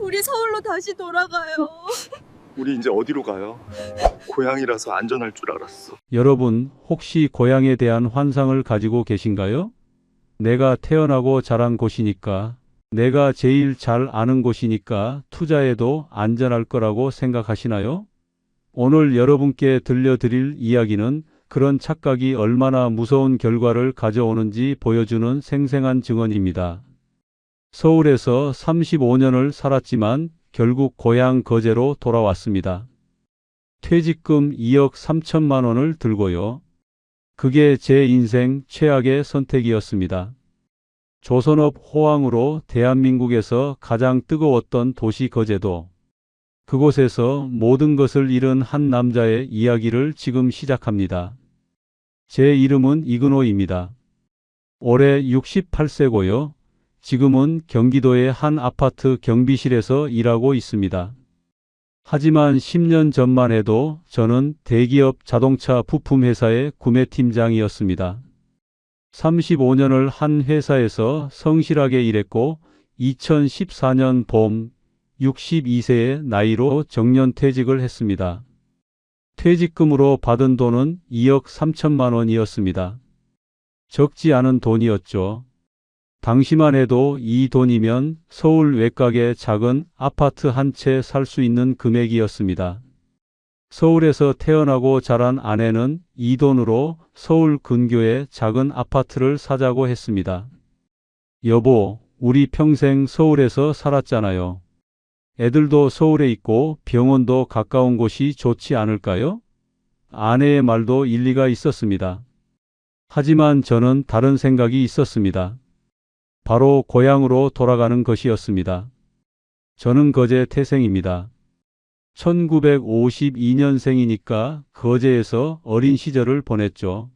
우리 서울로 다시 돌아가요. 우리 이제 어디로 가요? 고향이라서 안전할 줄 알았어. 여러분, 혹시 고향에 대한 환상을 가지고 계신가요? 내가 태어나고 자란 곳이니까, 내가 제일 잘 아는 곳이니까 투자해도 안전할 거라고 생각하시나요? 오늘 여러분께 들려드릴 이야기는 그런 착각이 얼마나 무서운 결과를 가져오는지 보여주는 생생한 증언입니다. 서울에서 35년을 살았지만 결국 고향 거제로 돌아왔습니다. 퇴직금 2억 3천만 원을 들고요. 그게 제 인생 최악의 선택이었습니다. 조선업 호황으로 대한민국에서 가장 뜨거웠던 도시 거제도. 그곳에서 모든 것을 잃은 한 남자의 이야기를 지금 시작합니다. 제 이름은 이근호입니다. 올해 68세고요. 지금은 경기도의 한 아파트 경비실에서 일하고 있습니다. 하지만 10년 전만 해도 저는 대기업 자동차 부품 회사의 구매팀장이었습니다. 35년을 한 회사에서 성실하게 일했고 2014년 봄 62세의 나이로 정년퇴직을 했습니다. 퇴직금으로 받은 돈은 2억 3천만 원이었습니다. 적지 않은 돈이었죠. 당시만 해도 이 돈이면 서울 외곽의 작은 아파트 한 채 살 수 있는 금액이었습니다. 서울에서 태어나고 자란 아내는 이 돈으로 서울 근교의 작은 아파트를 사자고 했습니다. 여보, 우리 평생 서울에서 살았잖아요. 애들도 서울에 있고 병원도 가까운 곳이 좋지 않을까요? 아내의 말도 일리가 있었습니다. 하지만 저는 다른 생각이 있었습니다. 바로 고향으로 돌아가는 것이었습니다. 저는 거제 태생입니다. 1952년생이니까 거제에서 어린 시절을 보냈죠.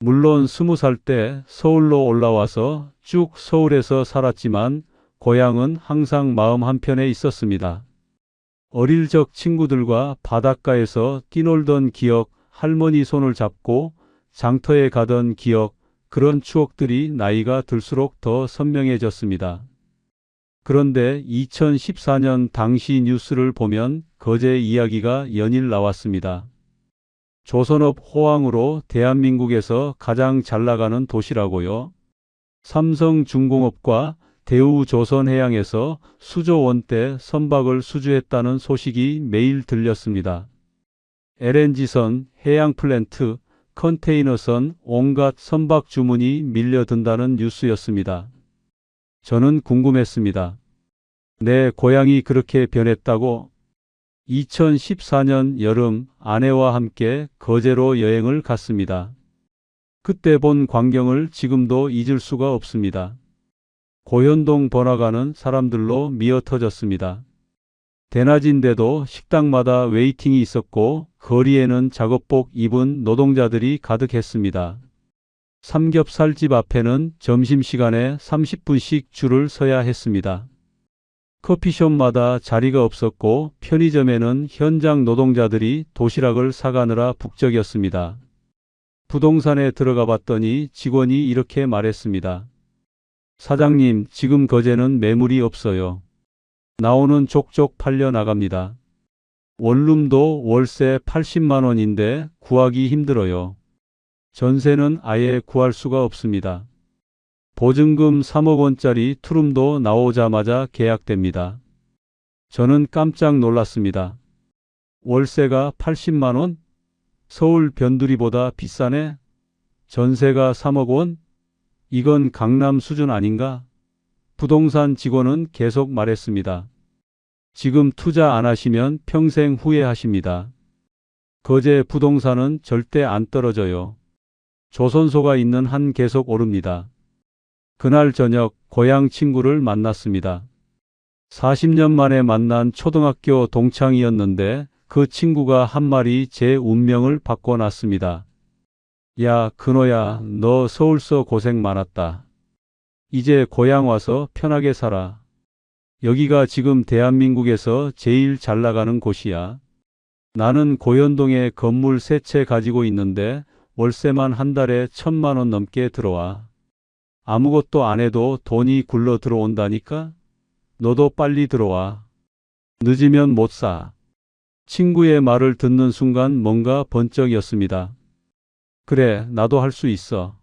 물론 20살 때 서울로 올라와서 쭉 서울에서 살았지만 고향은 항상 마음 한편에 있었습니다. 어릴 적 친구들과 바닷가에서 뛰놀던 기억, 할머니 손을 잡고 장터에 가던 기억, 그런 추억들이 나이가 들수록 더 선명해졌습니다. 그런데 2014년 당시 뉴스를 보면 거제 이야기가 연일 나왔습니다. 조선업 호황으로 대한민국에서 가장 잘 나가는 도시라고요. 삼성중공업과 대우조선해양에서 수조 원대 선박을 수주했다는 소식이 매일 들렸습니다. LNG선, 해양플랜트, 컨테이너선, 온갖 선박 주문이 밀려든다는 뉴스였습니다. 저는 궁금했습니다. 내 고향이 그렇게 변했다고? 2014년 여름 아내와 함께 거제로 여행을 갔습니다. 그때 본 광경을 지금도 잊을 수가 없습니다. 고현동 번화가는 사람들로 미어터졌습니다. 대낮인데도 식당마다 웨이팅이 있었고 거리에는 작업복 입은 노동자들이 가득했습니다. 삼겹살집 앞에는 점심시간에 30분씩 줄을 서야 했습니다. 커피숍마다 자리가 없었고 편의점에는 현장 노동자들이 도시락을 사가느라 북적였습니다. 부동산에 들어가 봤더니 직원이 이렇게 말했습니다. 사장님, 지금 거제는 매물이 없어요. 나오는 족족 팔려 나갑니다. 원룸도 월세 80만 원인데 구하기 힘들어요. 전세는 아예 구할 수가 없습니다. 보증금 3억 원짜리 투룸도 나오자마자 계약됩니다. 저는 깜짝 놀랐습니다. 월세가 80만 원? 서울 변두리보다 비싸네? 전세가 3억 원? 이건 강남 수준 아닌가? 부동산 직원은 계속 말했습니다. 지금 투자 안 하시면 평생 후회하십니다. 거제 부동산은 절대 안 떨어져요. 조선소가 있는 한 계속 오릅니다. 그날 저녁 고향 친구를 만났습니다. 40년 만에 만난 초등학교 동창이었는데 그 친구가 한 말이 제 운명을 바꿔놨습니다. 야, 근호야, 너 서울서 고생 많았다. 이제 고향 와서 편하게 살아. 여기가 지금 대한민국에서 제일 잘 나가는 곳이야. 나는 고현동에 건물 3채 가지고 있는데 월세만 한 달에 1,000만 원 넘게 들어와. 아무것도 안 해도 돈이 굴러 들어온다니까? 너도 빨리 들어와. 늦으면 못 사. 친구의 말을 듣는 순간 뭔가 번쩍이었습니다. 그래, 나도 할 수 있어.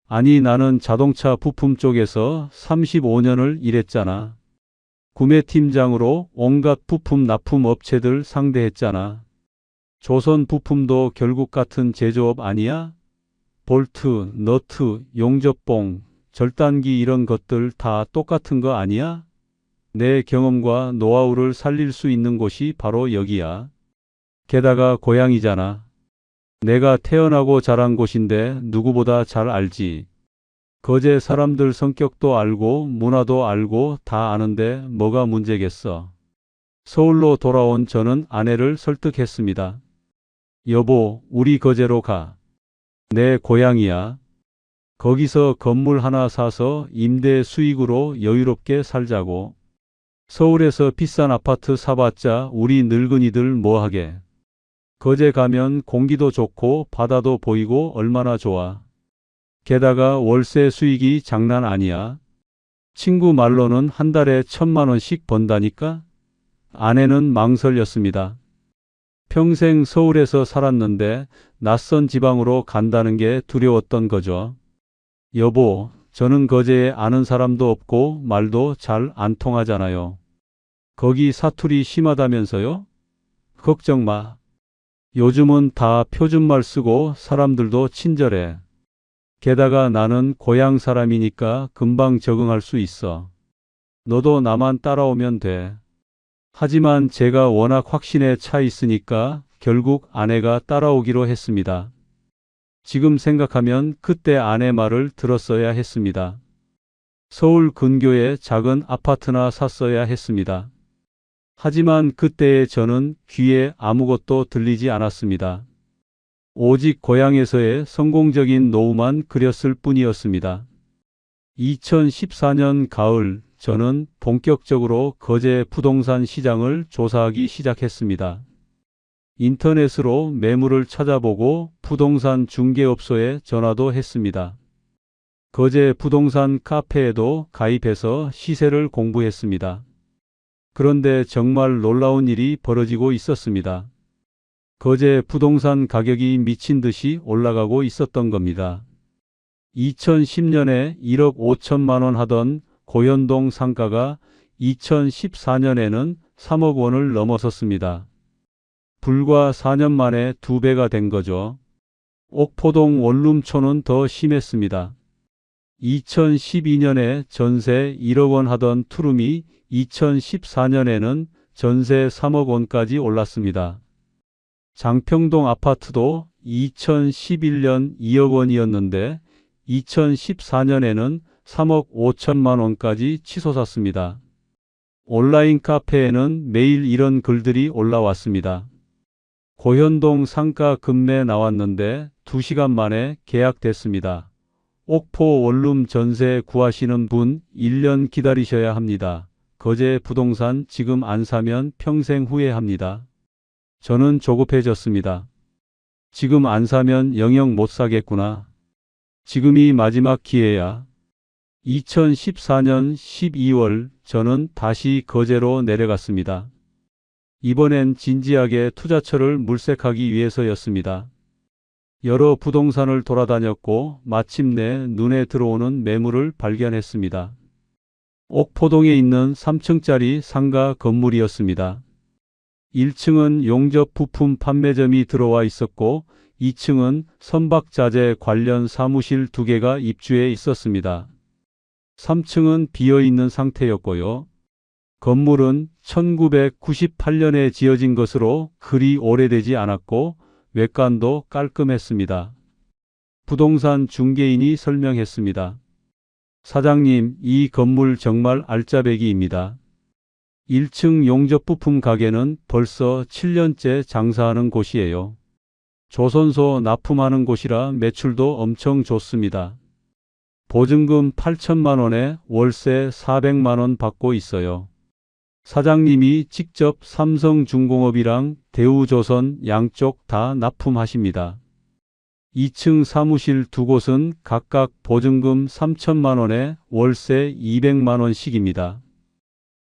아니, 나는 자동차 부품 쪽에서 35년을 일했잖아. 구매팀장으로 온갖 부품 납품 업체들 상대했잖아. 조선 부품도 결국 같은 제조업 아니야? 볼트, 너트, 용접봉, 절단기 이런 것들 다 똑같은 거 아니야? 내 경험과 노하우를 살릴 수 있는 곳이 바로 여기야. 게다가 고향이잖아. 내가 태어나고 자란 곳인데 누구보다 잘 알지. 거제 사람들 성격도 알고 문화도 알고 다 아는데 뭐가 문제겠어. 서울로 돌아온 저는 아내를 설득했습니다. 여보, 우리 거제로 가. 내 고향이야. 거기서 건물 하나 사서 임대 수익으로 여유롭게 살자고. 서울에서 비싼 아파트 사봤자 우리 늙은이들 뭐하게. 거제 가면 공기도 좋고 바다도 보이고 얼마나 좋아. 게다가 월세 수익이 장난 아니야. 친구 말로는 한 달에 1,000만 원씩 번다니까? 아내는 망설였습니다. 평생 서울에서 살았는데 낯선 지방으로 간다는 게 두려웠던 거죠. 여보, 저는 거제에 아는 사람도 없고 말도 잘 안 통하잖아요. 거기 사투리 심하다면서요? 걱정 마. 요즘은 다 표준말 쓰고 사람들도 친절해. 게다가 나는 고향 사람이니까 금방 적응할 수 있어. 너도 나만 따라오면 돼. 하지만 제가 워낙 확신에 차 있으니까 결국 아내가 따라오기로 했습니다. 지금 생각하면 그때 아내 말을 들었어야 했습니다. 서울 근교에 작은 아파트나 샀어야 했습니다. 하지만 그때의 저는 귀에 아무것도 들리지 않았습니다. 오직 고향에서의 성공적인 노후만 그렸을 뿐이었습니다. 2014년 가을, 저는 본격적으로 거제 부동산 시장을 조사하기 시작했습니다. 인터넷으로 매물을 찾아보고 부동산 중개업소에 전화도 했습니다. 거제 부동산 카페에도 가입해서 시세를 공부했습니다. 그런데 정말 놀라운 일이 벌어지고 있었습니다. 거제 부동산 가격이 미친 듯이 올라가고 있었던 겁니다. 2010년에 1억 5천만 원 하던 고현동 상가가 2014년에는 3억 원을 넘어섰습니다. 불과 4년 만에 2배가 된 거죠. 옥포동 원룸촌은 더 심했습니다. 2012년에 전세 1억 원 하던 투룸이 2014년에는 전세 3억 원까지 올랐습니다. 장평동 아파트도 2011년 2억 원이었는데 2014년에는 3억 5천만 원까지 치솟았습니다. 온라인 카페에는 매일 이런 글들이 올라왔습니다. 고현동 상가 급매 나왔는데 2시간 만에 계약됐습니다. 옥포 원룸 전세 구하시는 분 1년 기다리셔야 합니다. 거제 부동산 지금 안 사면 평생 후회합니다. 저는 조급해졌습니다. 지금 안 사면 영영 못 사겠구나. 지금이 마지막 기회야. 2014년 12월 저는 다시 거제로 내려갔습니다. 이번엔 진지하게 투자처를 물색하기 위해서였습니다. 여러 부동산을 돌아다녔고 마침내 눈에 들어오는 매물을 발견했습니다. 옥포동에 있는 3층짜리 상가 건물이었습니다. 1층은 용접 부품 판매점이 들어와 있었고 2층은 선박자재 관련 사무실 2개가 입주해 있었습니다. 3층은 비어있는 상태였고요. 건물은 1998년에 지어진 것으로 그리 오래되지 않았고 외관도 깔끔했습니다. 부동산 중개인이 설명했습니다. 사장님, 이 건물 정말 알짜배기입니다. 1층 용접부품 가게는 벌써 7년째 장사하는 곳이에요. 조선소 납품하는 곳이라 매출도 엄청 좋습니다. 보증금 8천만 원에 월세 400만 원 받고 있어요. 사장님이 직접 삼성중공업이랑 대우조선 양쪽 다 납품하십니다. 2층 사무실 2곳은 각각 보증금 3천만 원에 월세 200만 원씩입니다.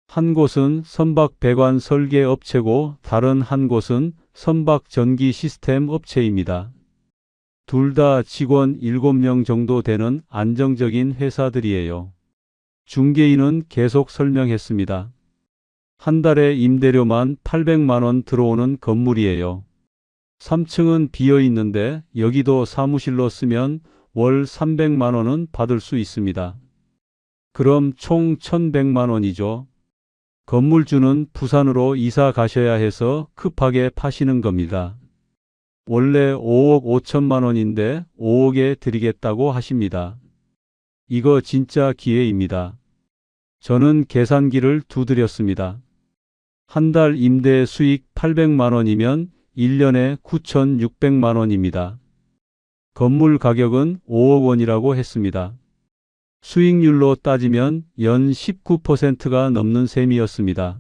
한 곳은 선박 배관 설계 업체고 다른 한 곳은 선박 전기 시스템 업체입니다. 둘 다 직원 7명 정도 되는 안정적인 회사들이에요. 중개인은 계속 설명했습니다. 한 달에 임대료만 800만 원 들어오는 건물이에요. 3층은 비어 있는데 여기도 사무실로 쓰면 월 300만 원은 받을 수 있습니다. 그럼 총 1100만 원이죠. 건물주는 부산으로 이사 가셔야 해서 급하게 파시는 겁니다. 원래 5억 5천만 원인데 5억에 드리겠다고 하십니다. 이거 진짜 기회입니다. 저는 계산기를 두드렸습니다. 한 달 임대 수익 800만 원이면 1년에 9,600만 원입니다. 건물 가격은 5억 원이라고 했습니다. 수익률로 따지면 연 19%가 넘는 셈이었습니다.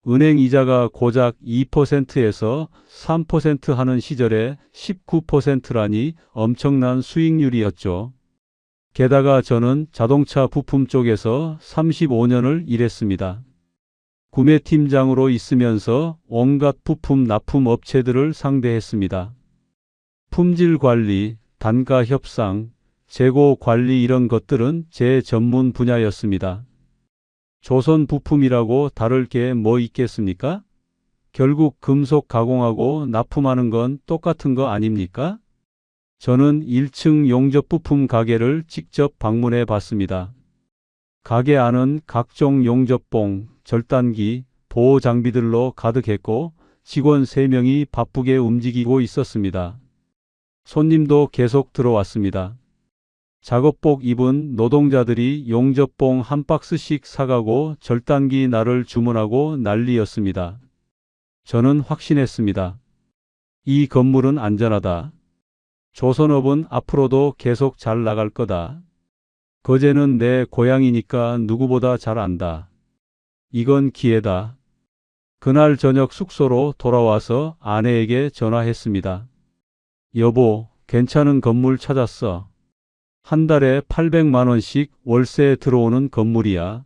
은행 이자가 고작 2%에서 3% 하는 시절에 19%라니 엄청난 수익률이었죠. 게다가 저는 자동차 부품 쪽에서 35년을 일했습니다. 구매팀장으로 있으면서 온갖 부품 납품 업체들을 상대했습니다. 품질 관리, 단가 협상, 재고 관리 이런 것들은 제 전문 분야였습니다. 조선 부품이라고 다를 게 뭐 있겠습니까? 결국 금속 가공하고 납품하는 건 똑같은 거 아닙니까? 저는 1층 용접 부품 가게를 직접 방문해 봤습니다. 가게 안은 각종 용접봉, 절단기, 보호 장비들로 가득했고 직원 3명이 바쁘게 움직이고 있었습니다. 손님도 계속 들어왔습니다. 작업복 입은 노동자들이 용접봉 한 박스씩 사가고 절단기 날을 주문하고 난리였습니다. 저는 확신했습니다. 이 건물은 안전하다. 조선업은 앞으로도 계속 잘 나갈 거다. 거제는 내 고향이니까 누구보다 잘 안다. 이건 기회다. 그날 저녁 숙소로 돌아와서 아내에게 전화했습니다. 여보, 괜찮은 건물 찾았어. 한 달에 800만 원씩 월세 들어오는 건물이야.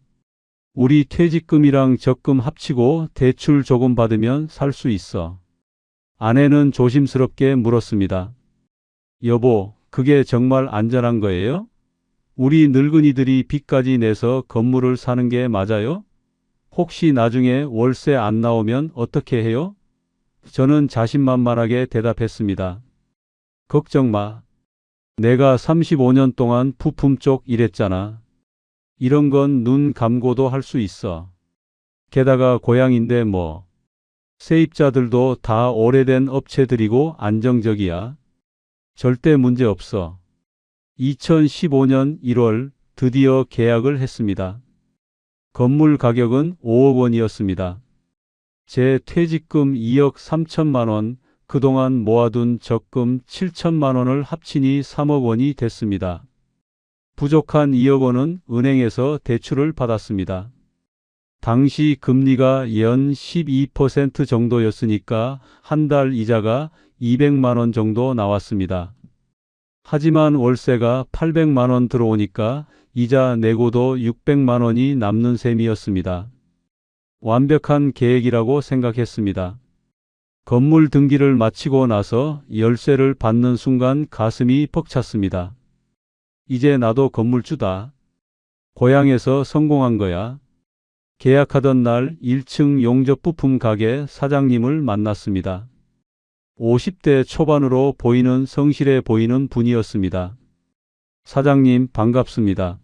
우리 퇴직금이랑 적금 합치고 대출 조금 받으면 살 수 있어. 아내는 조심스럽게 물었습니다. 여보, 그게 정말 안전한 거예요? 우리 늙은이들이 빚까지 내서 건물을 사는 게 맞아요? 혹시 나중에 월세 안 나오면 어떻게 해요? 저는 자신만만하게 대답했습니다. 걱정 마. 내가 35년 동안 부품 쪽 일했잖아. 이런 건 눈 감고도 할 수 있어. 게다가 고향인데 뭐. 세입자들도 다 오래된 업체들이고 안정적이야. 절대 문제 없어. 2015년 1월 드디어 계약을 했습니다. 건물 가격은 5억 원이었습니다. 제 퇴직금 2억 3천만 원, 그동안 모아둔 적금 7천만 원을 합치니 3억 원이 됐습니다. 부족한 2억 원은 은행에서 대출을 받았습니다. 당시 금리가 연 12% 정도였으니까 한 달 이자가 200만 원 정도 나왔습니다. 하지만 월세가 800만 원 들어오니까 이자 내고도 600만 원이 남는 셈이었습니다. 완벽한 계획이라고 생각했습니다. 건물 등기를 마치고 나서 열쇠를 받는 순간 가슴이 벅찼습니다. 이제 나도 건물주다. 고향에서 성공한 거야. 계약하던 날 1층 용접 부품 가게 사장님을 만났습니다. 50대 초반으로 보이는 성실해 보이는 분이었습니다. 사장님 반갑습니다.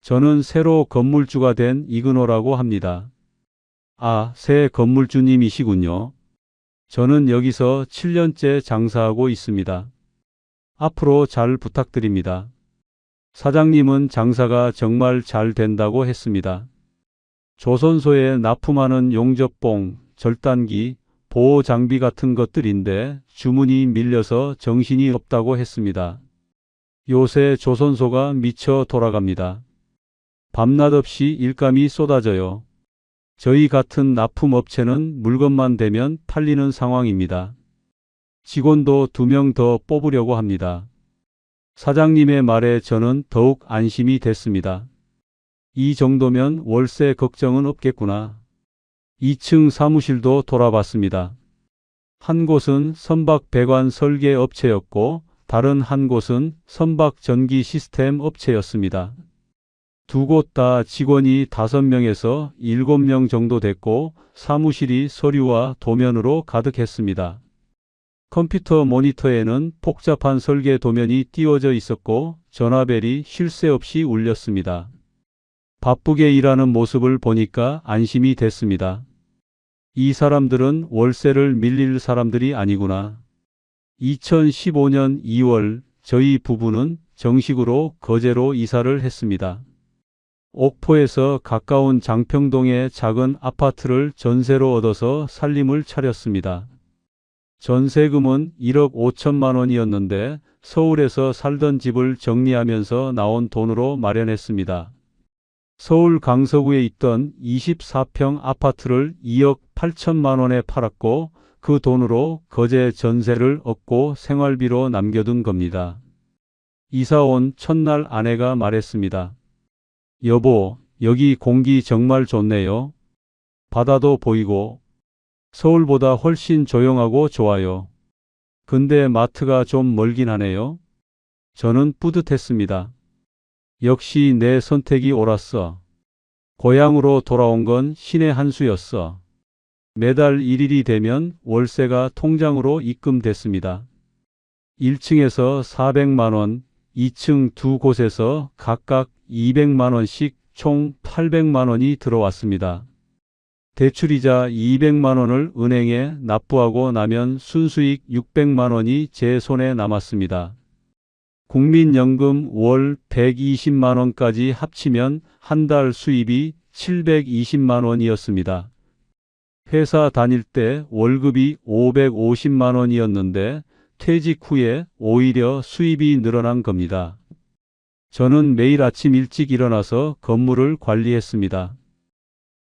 저는 새로 건물주가 된 이근호라고 합니다. 아, 새 건물주님이시군요. 저는 여기서 7년째 장사하고 있습니다. 앞으로 잘 부탁드립니다. 사장님은 장사가 정말 잘 된다고 했습니다. 조선소에 납품하는 용접봉, 절단기, 보호 장비 같은 것들인데 주문이 밀려서 정신이 없다고 했습니다. 요새 조선소가 미쳐 돌아갑니다. 밤낮 없이 일감이 쏟아져요. 저희 같은 납품업체는 물건만 되면 팔리는 상황입니다. 직원도 2명 더 뽑으려고 합니다. 사장님의 말에 저는 더욱 안심이 됐습니다. 이 정도면 월세 걱정은 없겠구나. 2층 사무실도 돌아봤습니다. 한 곳은 선박 배관 설계 업체였고 다른 한 곳은 선박 전기 시스템 업체였습니다. 두 곳 다 직원이 5명에서 7명 정도 됐고 사무실이 서류와 도면으로 가득했습니다. 컴퓨터 모니터에는 복잡한 설계 도면이 띄워져 있었고 전화벨이 쉴 새 없이 울렸습니다. 바쁘게 일하는 모습을 보니까 안심이 됐습니다. 이 사람들은 월세를 밀릴 사람들이 아니구나. 2015년 2월 저희 부부는 정식으로 거제로 이사를 했습니다. 옥포에서 가까운 장평동의 작은 아파트를 전세로 얻어서 살림을 차렸습니다. 전세금은 1억 5천만 원이었는데 서울에서 살던 집을 정리하면서 나온 돈으로 마련했습니다. 서울 강서구에 있던 24평 아파트를 2억 8천만 원에 팔았고 그 돈으로 거제 전세를 얻고 생활비로 남겨둔 겁니다. 이사 온 첫날 아내가 말했습니다. 여보, 여기 공기 정말 좋네요. 바다도 보이고 서울보다 훨씬 조용하고 좋아요. 근데 마트가 좀 멀긴 하네요. 저는 뿌듯했습니다. 역시 내 선택이 옳았어. 고향으로 돌아온 건 신의 한 수였어. 매달 1일이 되면 월세가 통장으로 입금됐습니다. 1층에서 400만 원, 2층 두 곳에서 각각 200만 원씩 총 800만 원이 들어왔습니다. 대출이자 200만 원을 은행에 납부하고 나면 순수익 600만 원이 제 손에 남았습니다. 국민연금 월 120만 원까지 합치면 한 달 수입이 720만 원이었습니다. 회사 다닐 때 월급이 550만 원이었는데 퇴직 후에 오히려 수입이 늘어난 겁니다. 저는 매일 아침 일찍 일어나서 건물을 관리했습니다.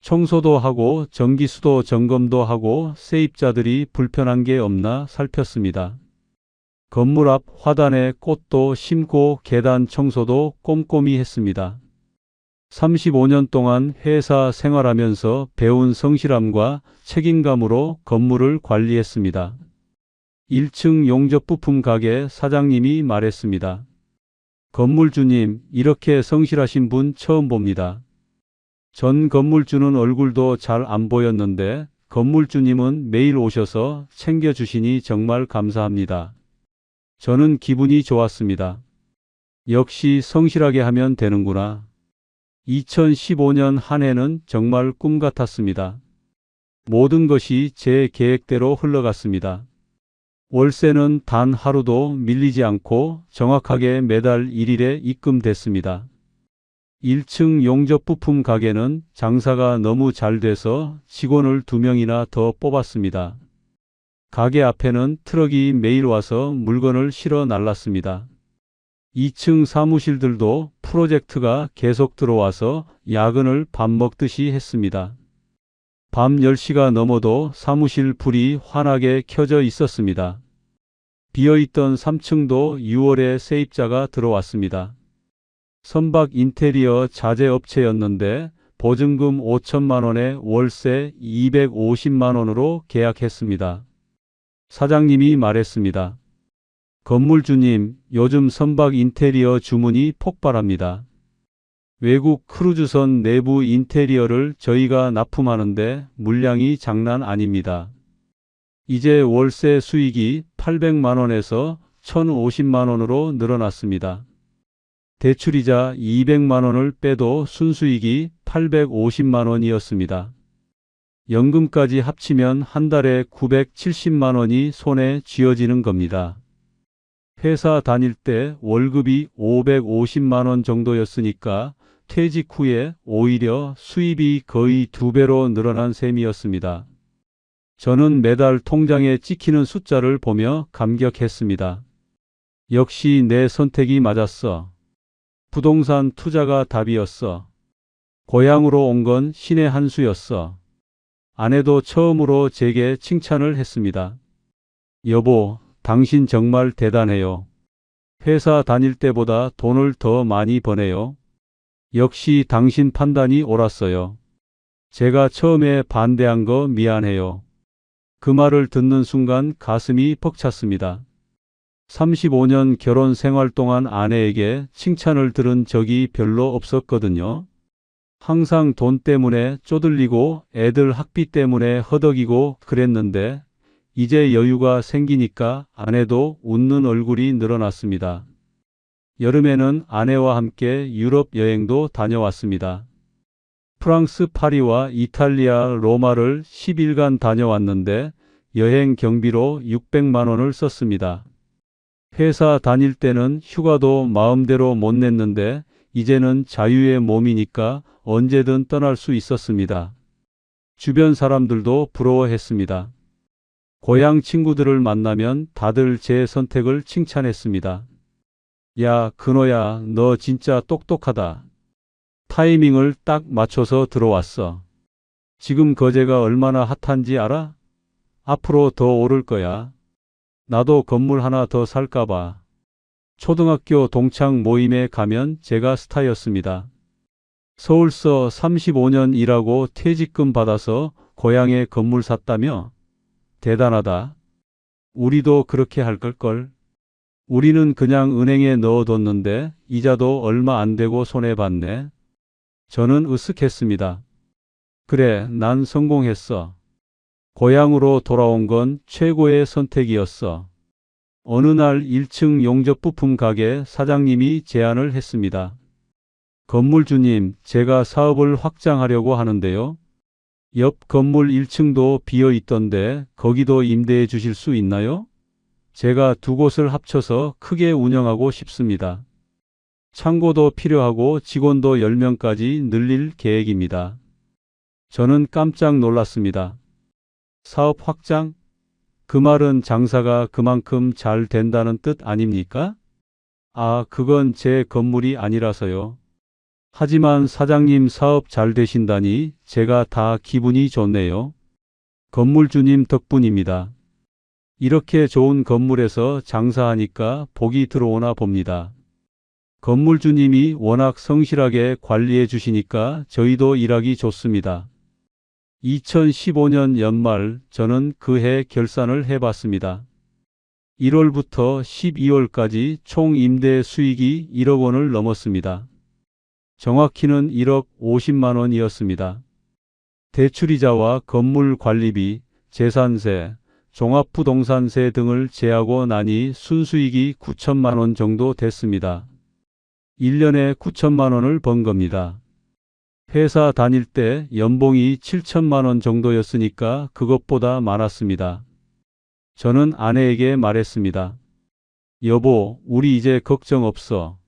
청소도 하고 전기수도 점검도 하고 세입자들이 불편한 게 없나 살폈습니다. 건물 앞 화단에 꽃도 심고 계단 청소도 꼼꼼히 했습니다. 35년 동안 회사 생활하면서 배운 성실함과 책임감으로 건물을 관리했습니다. 1층 용접부품 가게 사장님이 말했습니다. 건물주님, 이렇게 성실하신 분 처음 봅니다. 전 건물주는 얼굴도 잘 안 보였는데 건물주님은 매일 오셔서 챙겨주시니 정말 감사합니다. 저는 기분이 좋았습니다. 역시 성실하게 하면 되는구나. 2015년 한 해는 정말 꿈 같았습니다. 모든 것이 제 계획대로 흘러갔습니다. 월세는 단 하루도 밀리지 않고 정확하게 매달 1일에 입금됐습니다. 1층 용접부품 가게는 장사가 너무 잘 돼서 직원을 2명이나 더 뽑았습니다. 가게 앞에는 트럭이 매일 와서 물건을 실어 날랐습니다. 2층 사무실들도 프로젝트가 계속 들어와서 야근을 밥 먹듯이 했습니다. 밤 10시가 넘어도 사무실 불이 환하게 켜져 있었습니다. 비어있던 3층도 6월에 세입자가 들어왔습니다. 선박 인테리어 자재 업체였는데 보증금 5천만 원에 월세 250만 원으로 계약했습니다. 사장님이 말했습니다. 건물주님, 요즘 선박 인테리어 주문이 폭발합니다. 외국 크루즈선 내부 인테리어를 저희가 납품하는데 물량이 장난 아닙니다. 이제 월세 수익이 800만 원에서 1,050만 원으로 늘어났습니다. 대출이자 200만 원을 빼도 순수익이 850만 원이었습니다. 연금까지 합치면 한 달에 970만 원이 손에 쥐어지는 겁니다. 회사 다닐 때 월급이 550만 원 정도였으니까 퇴직 후에 오히려 수입이 거의 2배로 늘어난 셈이었습니다. 저는 매달 통장에 찍히는 숫자를 보며 감격했습니다. 역시 내 선택이 맞았어. 부동산 투자가 답이었어. 고향으로 온 건 신의 한 수였어. 아내도 처음으로 제게 칭찬을 했습니다. 여보, 당신 정말 대단해요. 회사 다닐 때보다 돈을 더 많이 버네요. 역시 당신 판단이 옳았어요. 제가 처음에 반대한 거 미안해요. 그 말을 듣는 순간 가슴이 벅찼습니다. 35년 결혼 생활 동안 아내에게 칭찬을 들은 적이 별로 없었거든요. 항상 돈 때문에 쪼들리고 애들 학비 때문에 허덕이고 그랬는데 이제 여유가 생기니까 아내도 웃는 얼굴이 늘어났습니다. 여름에는 아내와 함께 유럽 여행도 다녀왔습니다. 프랑스 파리와 이탈리아 로마를 10일간 다녀왔는데 여행 경비로 600만 원을 썼습니다. 회사 다닐 때는 휴가도 마음대로 못 냈는데 이제는 자유의 몸이니까 언제든 떠날 수 있었습니다. 주변 사람들도 부러워했습니다. 고향 친구들을 만나면 다들 제 선택을 칭찬했습니다. 야, 근호야, 너 진짜 똑똑하다. 타이밍을 딱 맞춰서 들어왔어. 지금 거제가 얼마나 핫한지 알아? 앞으로 더 오를 거야. 나도 건물 하나 더 살까 봐. 초등학교 동창 모임에 가면 제가 스타였습니다. 서울서 35년 일하고 퇴직금 받아서 고향에 건물 샀다며? 대단하다. 우리도 그렇게 할 걸걸. 우리는 그냥 은행에 넣어뒀는데 이자도 얼마 안 되고 손해봤네. 저는 으쓱했습니다. 그래, 난 성공했어. 고향으로 돌아온 건 최고의 선택이었어. 어느 날 1층 용접 부품 가게 사장님이 제안을 했습니다. 건물주님, 제가 사업을 확장하려고 하는데요. 옆 건물 1층도 비어 있던데 거기도 임대해 주실 수 있나요? 제가 두 곳을 합쳐서 크게 운영하고 싶습니다. 창고도 필요하고 직원도 10명까지 늘릴 계획입니다. 저는 깜짝 놀랐습니다. 사업 확장? 그 말은 장사가 그만큼 잘 된다는 뜻 아닙니까? 아, 그건 제 건물이 아니라서요. 하지만 사장님 사업 잘 되신다니 제가 다 기분이 좋네요. 건물주님 덕분입니다. 이렇게 좋은 건물에서 장사하니까 복이 들어오나 봅니다. 건물주님이 워낙 성실하게 관리해 주시니까 저희도 일하기 좋습니다. 2015년 연말 저는 그해 결산을 해봤습니다. 1월부터 12월까지 총 임대 수익이 1억 원을 넘었습니다. 정확히는 1억 50만 원이었습니다. 대출이자와 건물 관리비, 재산세, 종합부동산세 등을 제하고 나니 순수익이 9천만 원 정도 됐습니다. 1년에 9천만 원을 번 겁니다. 회사 다닐 때 연봉이 7천만 원 정도였으니까 그것보다 많았습니다. 저는 아내에게 말했습니다. 여보, 우리 이제 걱정 없어.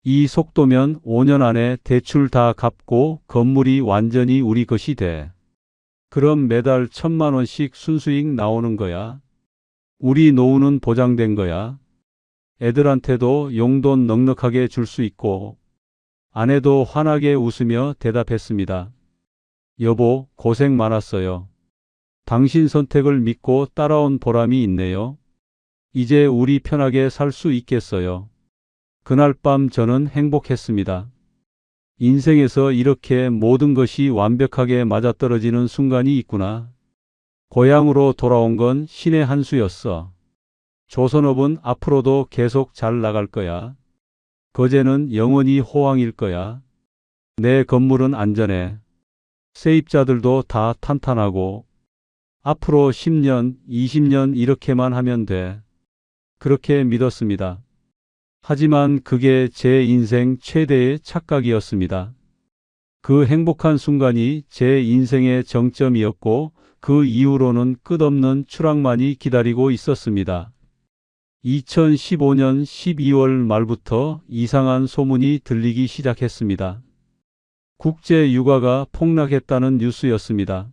이 속도면 5년 안에 대출 다 갚고 건물이 완전히 우리 것이 돼. 그럼 매달 1,000만 원씩 순수익 나오는 거야. 우리 노후는 보장된 거야. 애들한테도 용돈 넉넉하게 줄 수 있고. 아내도 환하게 웃으며 대답했습니다. 여보, 고생 많았어요. 당신 선택을 믿고 따라온 보람이 있네요. 이제 우리 편하게 살 수 있겠어요. 그날 밤 저는 행복했습니다. 인생에서 이렇게 모든 것이 완벽하게 맞아떨어지는 순간이 있구나. 고향으로 돌아온 건 신의 한 수였어. 조선업은 앞으로도 계속 잘 나갈 거야. 거제는 영원히 호황일 거야. 내 건물은 안전해. 세입자들도 다 탄탄하고. 앞으로 10년, 20년 이렇게만 하면 돼. 그렇게 믿었습니다. 하지만 그게 제 인생 최대의 착각이었습니다. 그 행복한 순간이 제 인생의 정점이었고 그 이후로는 끝없는 추락만이 기다리고 있었습니다. 2015년 12월 말부터 이상한 소문이 들리기 시작했습니다. 국제 유가가 폭락했다는 뉴스였습니다.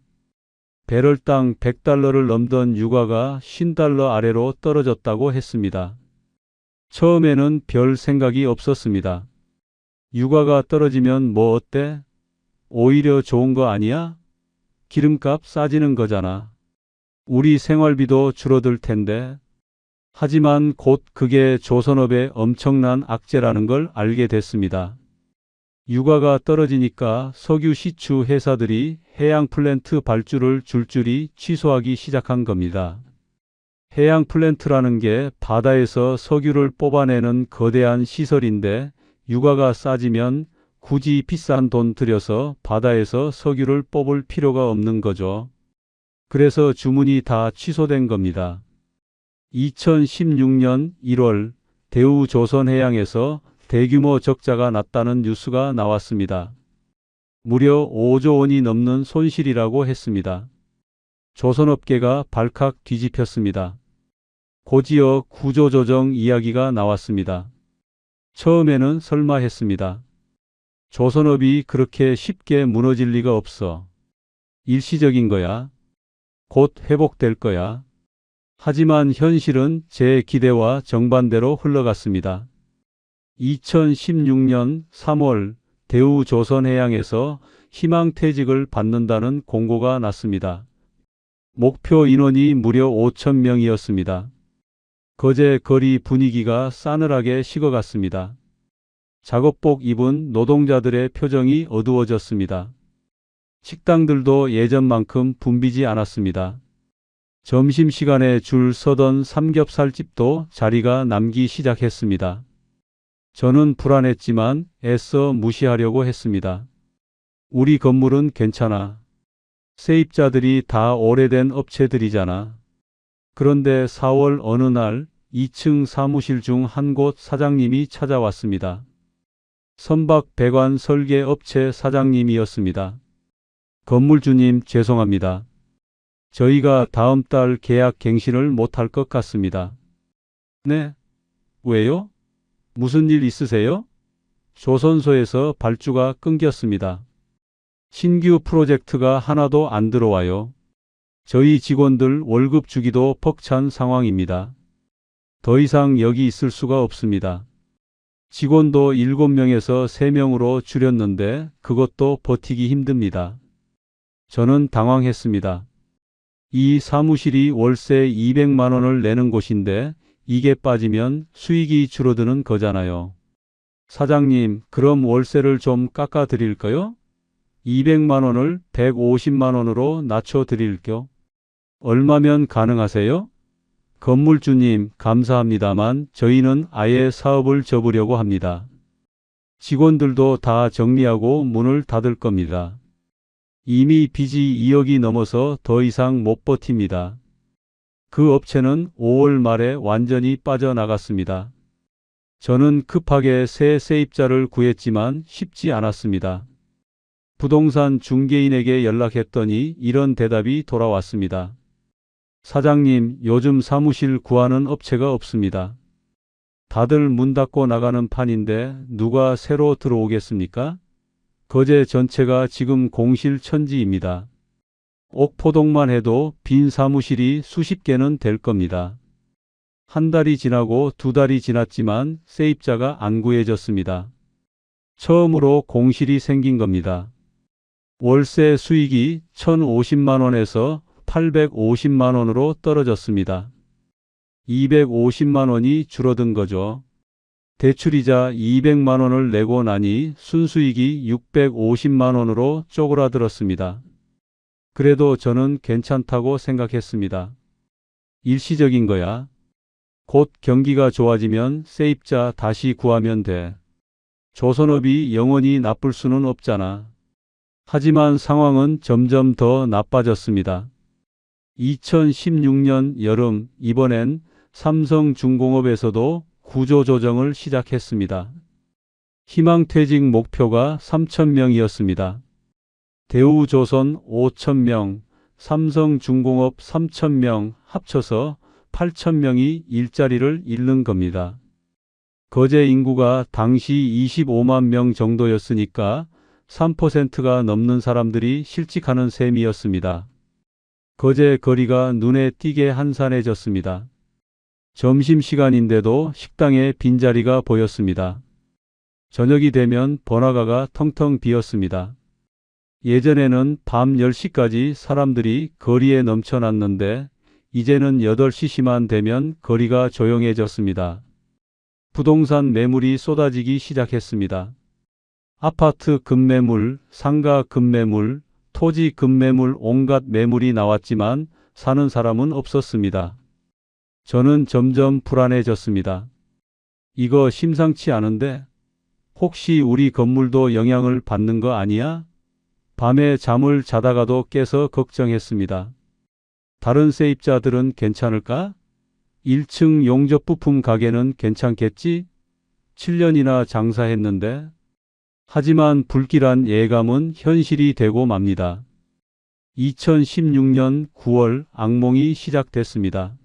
배럴당 100달러를 넘던 유가가 50달러 아래로 떨어졌다고 했습니다. 처음에는 별 생각이 없었습니다. 유가가 떨어지면 뭐 어때? 오히려 좋은 거 아니야? 기름값 싸지는 거잖아. 우리 생활비도 줄어들 텐데. 하지만 곧 그게 조선업의 엄청난 악재라는 걸 알게 됐습니다. 유가가 떨어지니까 석유 시추 회사들이 해양 플랜트 발주를 줄줄이 취소하기 시작한 겁니다. 해양 플랜트라는 게 바다에서 석유를 뽑아내는 거대한 시설인데 유가가 싸지면 굳이 비싼 돈 들여서 바다에서 석유를 뽑을 필요가 없는 거죠. 그래서 주문이 다 취소된 겁니다. 2016년 1월 대우조선해양에서 대규모 적자가 났다는 뉴스가 나왔습니다. 무려 5조 원이 넘는 손실이라고 했습니다. 조선업계가 발칵 뒤집혔습니다. 고지어 구조조정 이야기가 나왔습니다. 처음에는 설마 했습니다. 조선업이 그렇게 쉽게 무너질 리가 없어. 일시적인 거야. 곧 회복될 거야. 하지만 현실은 제 기대와 정반대로 흘러갔습니다. 2016년 3월 대우조선해양에서 희망퇴직을 받는다는 공고가 났습니다. 목표 인원이 무려 5,000명이었습니다. 거제 거리 분위기가 싸늘하게 식어갔습니다. 작업복 입은 노동자들의 표정이 어두워졌습니다. 식당들도 예전만큼 붐비지 않았습니다. 점심시간에 줄 서던 삼겹살집도 자리가 남기 시작했습니다. 저는 불안했지만 애써 무시하려고 했습니다. 우리 건물은 괜찮아. 세입자들이 다 오래된 업체들이잖아. 그런데 4월 어느 날 2층 사무실 중 한 곳 사장님이 찾아왔습니다. 선박 배관 설계 업체 사장님이었습니다. 건물주님 죄송합니다. 저희가 다음 달 계약 갱신을 못할 것 같습니다. 네? 왜요? 무슨 일 있으세요? 조선소에서 발주가 끊겼습니다. 신규 프로젝트가 하나도 안 들어와요. 저희 직원들 월급 주기도 벅찬 상황입니다. 더 이상 여기 있을 수가 없습니다. 직원도 7명에서 3명으로 줄였는데 그것도 버티기 힘듭니다. 저는 당황했습니다. 이 사무실이 월세 200만 원을 내는 곳인데 이게 빠지면 수익이 줄어드는 거잖아요. 사장님, 그럼 월세를 좀 깎아 드릴까요? 200만 원을 150만 원으로 낮춰 드릴게요. 얼마면 가능하세요? 건물주님, 감사합니다만 저희는 아예 사업을 접으려고 합니다. 직원들도 다 정리하고 문을 닫을 겁니다. 이미 빚이 2억이 넘어서 더 이상 못 버팁니다. 그 업체는 5월 말에 완전히 빠져나갔습니다. 저는 급하게 새 세입자를 구했지만 쉽지 않았습니다. 부동산 중개인에게 연락했더니 이런 대답이 돌아왔습니다. 사장님, 요즘 사무실 구하는 업체가 없습니다. 다들 문 닫고 나가는 판인데 누가 새로 들어오겠습니까? 거제 전체가 지금 공실천지입니다. 옥포동만 해도 빈 사무실이 수십 개는 될 겁니다. 한 달이 지나고 2달이 지났지만 세입자가 안 구해졌습니다. 처음으로 공실이 생긴 겁니다. 월세 수익이 1,050만 원에서 850만 원으로 떨어졌습니다. 250만 원이 줄어든 거죠. 대출이자 200만 원을 내고 나니 순수익이 650만 원으로 쪼그라들었습니다. 그래도 저는 괜찮다고 생각했습니다. 일시적인 거야. 곧 경기가 좋아지면 세입자 다시 구하면 돼. 조선업이 영원히 나쁠 수는 없잖아. 하지만 상황은 점점 더 나빠졌습니다. 2016년 여름, 이번엔 삼성중공업에서도 구조조정을 시작했습니다. 희망퇴직 목표가 3,000명이었습니다. 대우조선 5,000명, 삼성중공업 3,000명 합쳐서 8,000명이 일자리를 잃는 겁니다. 거제 인구가 당시 25만 명 정도였으니까 3%가 넘는 사람들이 실직하는 셈이었습니다. 거제 거리가 눈에 띄게 한산해졌습니다. 점심시간인데도 식당에 빈자리가 보였습니다. 저녁이 되면 번화가가 텅텅 비었습니다. 예전에는 밤 10시까지 사람들이 거리에 넘쳐났는데 이제는 8시만 되면 거리가 조용해졌습니다. 부동산 매물이 쏟아지기 시작했습니다. 아파트 급매물, 상가 급매물, 토지 급매물 온갖 매물이 나왔지만 사는 사람은 없었습니다. 저는 점점 불안해졌습니다. 이거 심상치 않은데 혹시 우리 건물도 영향을 받는 거 아니야? 밤에 잠을 자다가도 깨서 걱정했습니다. 다른 세입자들은 괜찮을까? 1층 용접 부품 가게는 괜찮겠지? 7년이나 장사했는데. 하지만 불길한 예감은 현실이 되고 맙니다. 2016년 9월 악몽이 시작됐습니다.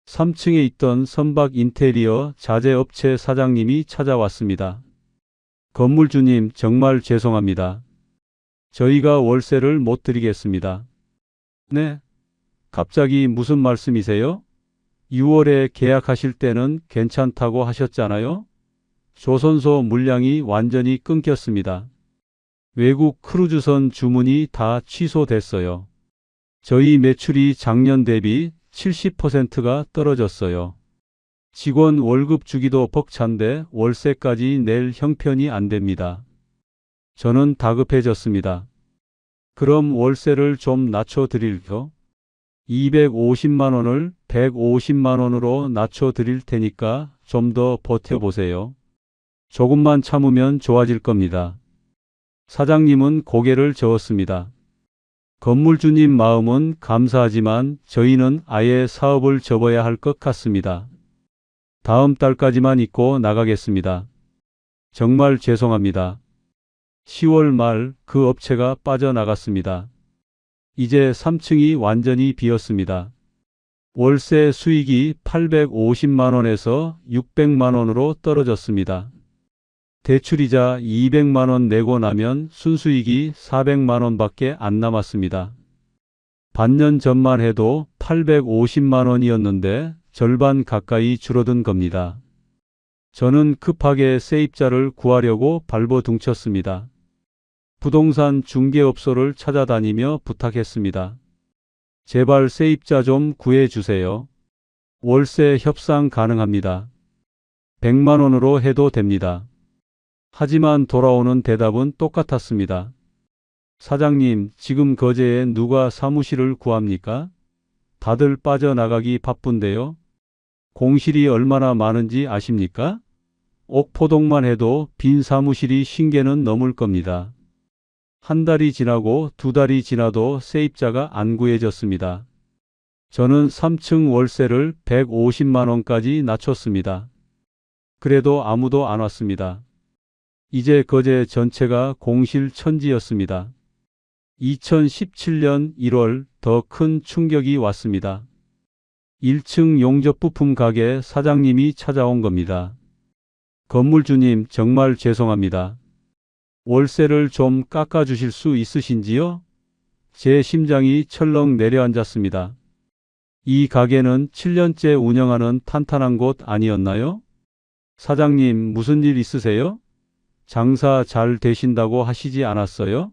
3층에 있던 선박 인테리어 자재업체 사장님이 찾아왔습니다. 건물주님, 정말 죄송합니다. 저희가 월세를 못 드리겠습니다. 네? 갑자기 무슨 말씀이세요? 6월에 계약하실 때는 괜찮다고 하셨잖아요? 조선소 물량이 완전히 끊겼습니다. 외국 크루즈선 주문이 다 취소됐어요. 저희 매출이 작년 대비 70%가 떨어졌어요. 직원 월급 주기도 벅찬데 월세까지 낼 형편이 안 됩니다. 저는 다급해졌습니다. 그럼 월세를 좀 낮춰드릴게요. 250만 원을 150만 원으로 낮춰드릴 테니까 좀 더 버텨보세요. 조금만 참으면 좋아질 겁니다. 사장님은 고개를 저었습니다. 건물주님 마음은 감사하지만 저희는 아예 사업을 접어야 할 것 같습니다. 다음 달까지만 있고 나가겠습니다. 정말 죄송합니다. 10월 말 그 업체가 빠져나갔습니다. 이제 3층이 완전히 비었습니다. 월세 수익이 850만 원에서 600만 원으로 떨어졌습니다. 대출이자 200만 원 내고 나면 순수익이 400만 원밖에 안 남았습니다. 반년 전만 해도 850만 원이었는데 절반 가까이 줄어든 겁니다. 저는 급하게 세입자를 구하려고 발버둥쳤습니다. 부동산 중개업소를 찾아다니며 부탁했습니다. 제발 세입자 좀 구해주세요. 월세 협상 가능합니다. 100만 원으로 해도 됩니다. 하지만 돌아오는 대답은 똑같았습니다. 사장님, 지금 거제에 누가 사무실을 구합니까? 다들 빠져나가기 바쁜데요. 공실이 얼마나 많은지 아십니까? 옥포동만 해도 빈 사무실이 50개는 넘을 겁니다. 한 달이 지나고 두 달이 지나도 세입자가 안 구해졌습니다. 저는 3층 월세를 150만 원까지 낮췄습니다. 그래도 아무도 안 왔습니다. 이제 거제 전체가 공실천지였습니다. 2017년 1월 더 큰 충격이 왔습니다. 1층 용접부품 가게 사장님이 찾아온 겁니다. 건물주님, 정말 죄송합니다. 월세를 좀 깎아주실 수 있으신지요? 제 심장이 철렁 내려앉았습니다. 이 가게는 7년째 운영하는 탄탄한 곳 아니었나요? 사장님, 무슨 일 있으세요? 장사 잘 되신다고 하시지 않았어요?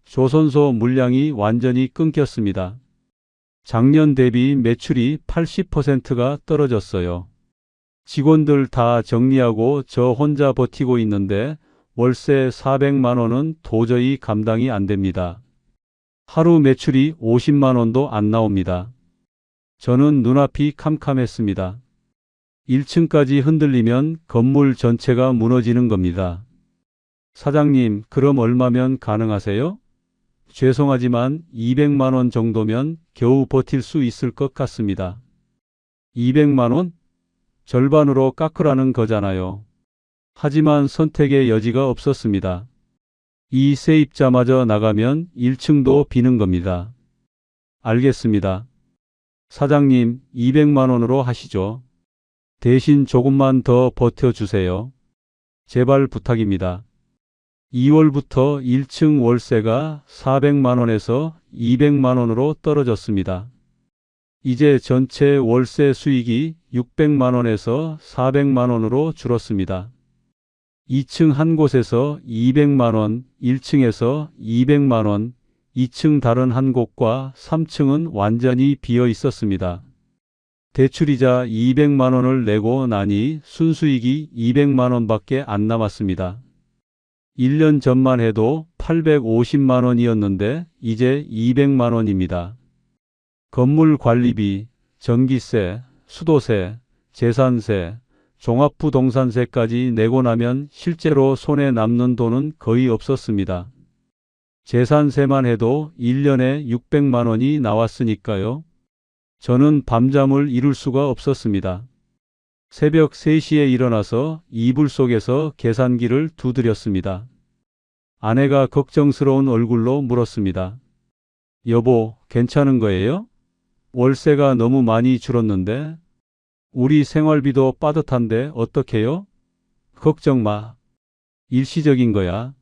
조선소 물량이 완전히 끊겼습니다. 작년 대비 매출이 80%가 떨어졌어요. 직원들 다 정리하고 저 혼자 버티고 있는데 월세 400만 원은 도저히 감당이 안 됩니다. 하루 매출이 50만 원도 안 나옵니다. 저는 눈앞이 캄캄했습니다. 1층까지 흔들리면 건물 전체가 무너지는 겁니다. 사장님, 그럼 얼마면 가능하세요? 죄송하지만 200만 원 정도면 겨우 버틸 수 있을 것 같습니다. 200만 원? 절반으로 깎으라는 거잖아요. 하지만 선택의 여지가 없었습니다. 이 세입자마저 나가면 1층도 비는 겁니다. 알겠습니다. 사장님, 200만 원으로 하시죠. 대신 조금만 더 버텨주세요. 제발 부탁입니다. 2월부터 1층 월세가 400만 원에서 200만 원으로 떨어졌습니다. 이제 전체 월세 수익이 600만 원에서 400만 원으로 줄었습니다. 2층 한 곳에서 200만 원, 1층에서 200만 원, 2층 다른 한 곳과 3층은 완전히 비어 있었습니다. 대출이자 200만 원을 내고 나니 순수익이 200만 원밖에 안 남았습니다. 1년 전만 해도 850만 원이었는데 이제 200만 원입니다. 건물 관리비, 전기세, 수도세, 재산세, 종합부동산세까지 내고 나면 실제로 손에 남는 돈은 거의 없었습니다. 재산세만 해도 1년에 600만 원이 나왔으니까요. 저는 밤잠을 이룰 수가 없었습니다. 새벽 3시에 일어나서 이불 속에서 계산기를 두드렸습니다. 아내가 걱정스러운 얼굴로 물었습니다. 여보, 괜찮은 거예요? 월세가 너무 많이 줄었는데? 우리 생활비도 빠듯한데 어떡해요? 걱정 마. 일시적인 거야.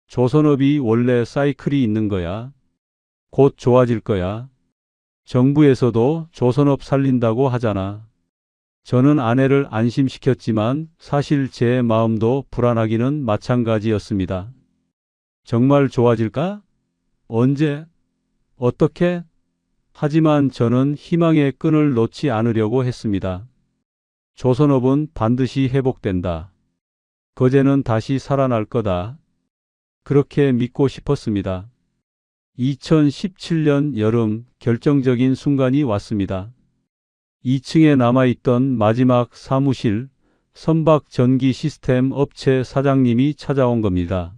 조선업이 원래 사이클이 있는 거야. 곧 좋아질 거야. 정부에서도 조선업 살린다고 하잖아. 저는 아내를 안심시켰지만 사실 제 마음도 불안하기는 마찬가지였습니다. 정말 좋아질까? 언제? 어떻게? 하지만 저는 희망의 끈을 놓지 않으려고 했습니다. 조선업은 반드시 회복된다. 거제는 다시 살아날 거다. 그렇게 믿고 싶었습니다. 2017년 여름 결정적인 순간이 왔습니다. 2층에 남아있던 마지막 사무실 선박 전기 시스템 업체 사장님이 찾아온 겁니다.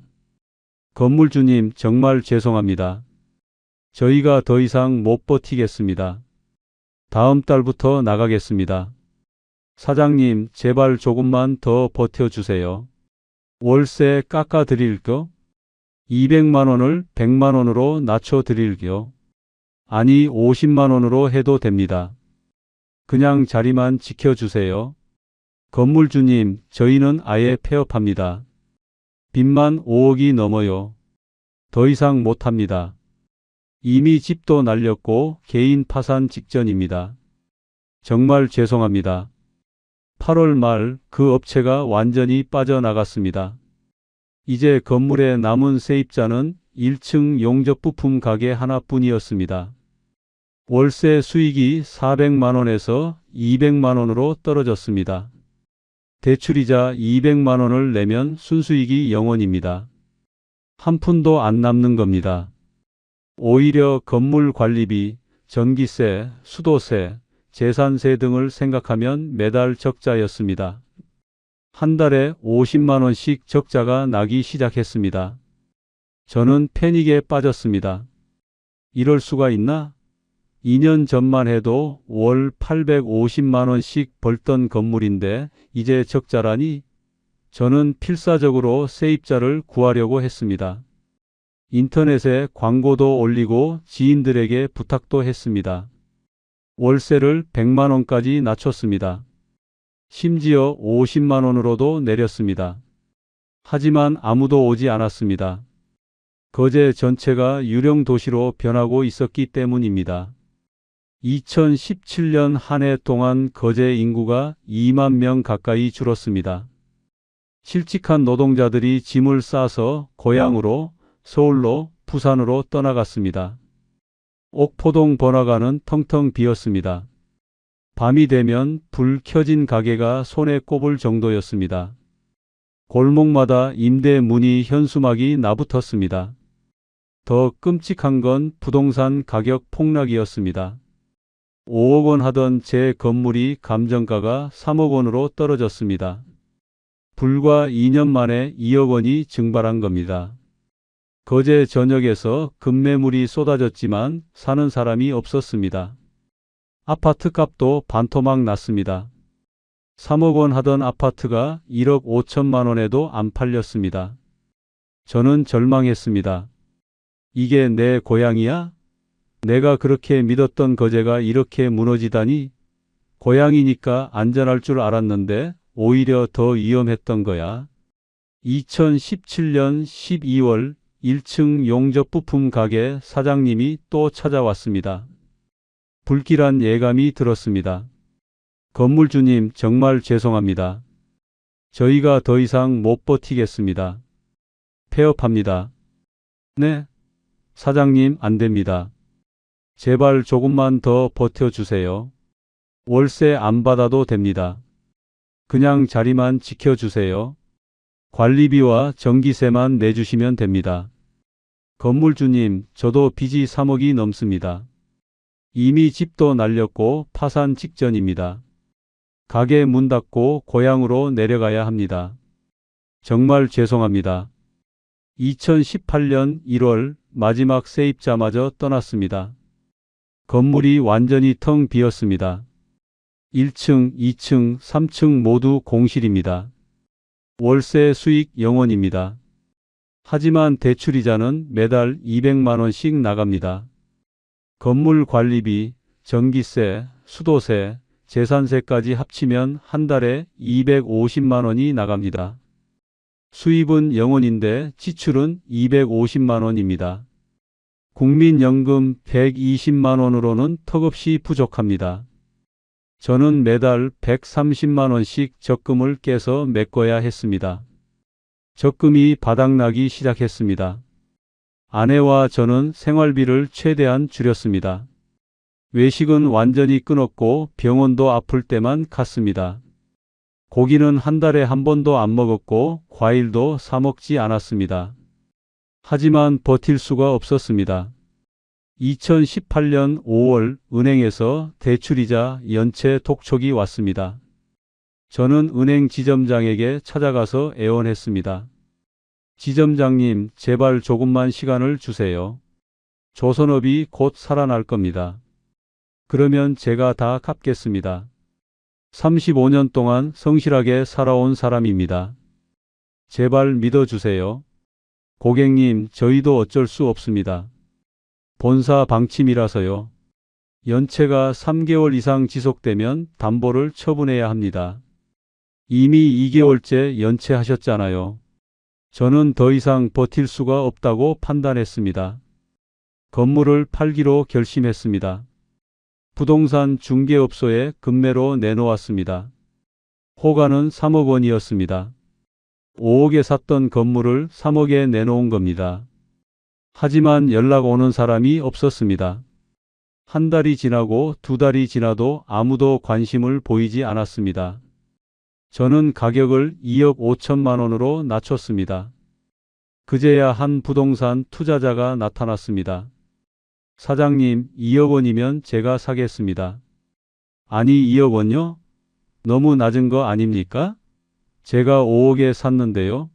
건물주님, 정말 죄송합니다. 저희가 더 이상 못 버티겠습니다. 다음 달부터 나가겠습니다. 사장님, 제발 조금만 더 버텨주세요. 월세 깎아드릴겨? 200만 원을 100만 원으로 낮춰드릴겨? 아니, 50만 원으로 해도 됩니다. 그냥 자리만 지켜주세요. 건물주님, 저희는 아예 폐업합니다. 빚만 5억이 넘어요. 더 이상 못합니다. 이미 집도 날렸고 개인 파산 직전입니다. 정말 죄송합니다. 8월 말 그 업체가 완전히 빠져나갔습니다. 이제 건물에 남은 세입자는 1층 용접부품 가게 하나뿐이었습니다. 월세 수익이 400만 원에서 200만 원으로 떨어졌습니다. 대출이자 200만 원을 내면 순수익이 0원입니다. 한 푼도 안 남는 겁니다. 오히려 건물 관리비, 전기세, 수도세, 재산세 등을 생각하면 매달 적자였습니다. 한 달에 50만 원씩 적자가 나기 시작했습니다. 저는 패닉에 빠졌습니다. 이럴 수가 있나? 2년 전만 해도 월 850만 원씩 벌던 건물인데 이제 적자라니? 저는 필사적으로 세입자를 구하려고 했습니다. 인터넷에 광고도 올리고 지인들에게 부탁도 했습니다. 월세를 100만 원까지 낮췄습니다. 심지어 50만 원으로도 내렸습니다. 하지만 아무도 오지 않았습니다. 거제 전체가 유령 도시로 변하고 있었기 때문입니다. 2017년 한 해 동안 거제 인구가 2만 명 가까이 줄었습니다. 실직한 노동자들이 짐을 싸서 고향으로, 서울로, 부산으로 떠나갔습니다. 옥포동 번화가는 텅텅 비었습니다. 밤이 되면 불 켜진 가게가 손에 꼽을 정도였습니다. 골목마다 임대 문의 현수막이 나붙었습니다. 더 끔찍한 건 부동산 가격 폭락이었습니다. 5억 원 하던 제 건물이 감정가가 3억 원으로 떨어졌습니다. 불과 2년 만에 2억 원이 증발한 겁니다. 거제 전역에서 급매물이 쏟아졌지만 사는 사람이 없었습니다. 아파트 값도 반토막 났습니다. 3억 원 하던 아파트가 1억 5천만 원에도 안 팔렸습니다. 저는 절망했습니다. 이게 내 고향이야? 내가 그렇게 믿었던 거제가 이렇게 무너지다니? 고향이니까 안전할 줄 알았는데 오히려 더 위험했던 거야. 2017년 12월 1층 용접부품 가게 사장님이 또 찾아왔습니다. 불길한 예감이 들었습니다. 건물주님, 정말 죄송합니다. 저희가 더 이상 못 버티겠습니다. 폐업합니다. 네? 사장님, 안 됩니다. 제발 조금만 더 버텨주세요. 월세 안 받아도 됩니다. 그냥 자리만 지켜주세요. 관리비와 전기세만 내주시면 됩니다. 건물주님, 저도 빚이 3억이 넘습니다. 이미 집도 날렸고 파산 직전입니다. 가게 문 닫고 고향으로 내려가야 합니다. 정말 죄송합니다. 2018년 1월 마지막 세입자마저 떠났습니다. 건물이 완전히 텅 비었습니다. 1층, 2층, 3층 모두 공실입니다. 월세 수익 0원입니다. 하지만 대출이자는 매달 200만 원씩 나갑니다. 건물 관리비, 전기세, 수도세, 재산세까지 합치면 한 달에 250만 원이 나갑니다. 수입은 0원인데 지출은 250만 원입니다. 국민연금 120만 원으로는 턱없이 부족합니다. 저는 매달 130만 원씩 적금을 깨서 메꿔야 했습니다. 적금이 바닥나기 시작했습니다. 아내와 저는 생활비를 최대한 줄였습니다. 외식은 완전히 끊었고 병원도 아플 때만 갔습니다. 고기는 한 달에 한 번도 안 먹었고 과일도 사 먹지 않았습니다. 하지만 버틸 수가 없었습니다. 2018년 5월 은행에서 대출이자 연체 독촉이 왔습니다. 저는 은행 지점장에게 찾아가서 애원했습니다. 지점장님, 제발 조금만 시간을 주세요. 조선업이 곧 살아날 겁니다. 그러면 제가 다 갚겠습니다. 35년 동안 성실하게 살아온 사람입니다. 제발 믿어주세요. 고객님, 저희도 어쩔 수 없습니다. 본사 방침이라서요. 연체가 3개월 이상 지속되면 담보를 처분해야 합니다. 이미 2개월째 연체하셨잖아요. 저는 더 이상 버틸 수가 없다고 판단했습니다. 건물을 팔기로 결심했습니다. 부동산 중개업소에 급매로 내놓았습니다. 호가는 3억 원이었습니다. 5억에 샀던 건물을 3억에 내놓은 겁니다. 하지만 연락 오는 사람이 없었습니다. 한 달이 지나고 두 달이 지나도 아무도 관심을 보이지 않았습니다. 저는 가격을 2억 5천만 원으로 낮췄습니다. 그제야 한 부동산 투자자가 나타났습니다. 사장님, 2억 원이면 제가 사겠습니다. 아니, 2억 원요? 너무 낮은 거 아닙니까? 제가 5억에 샀는데요.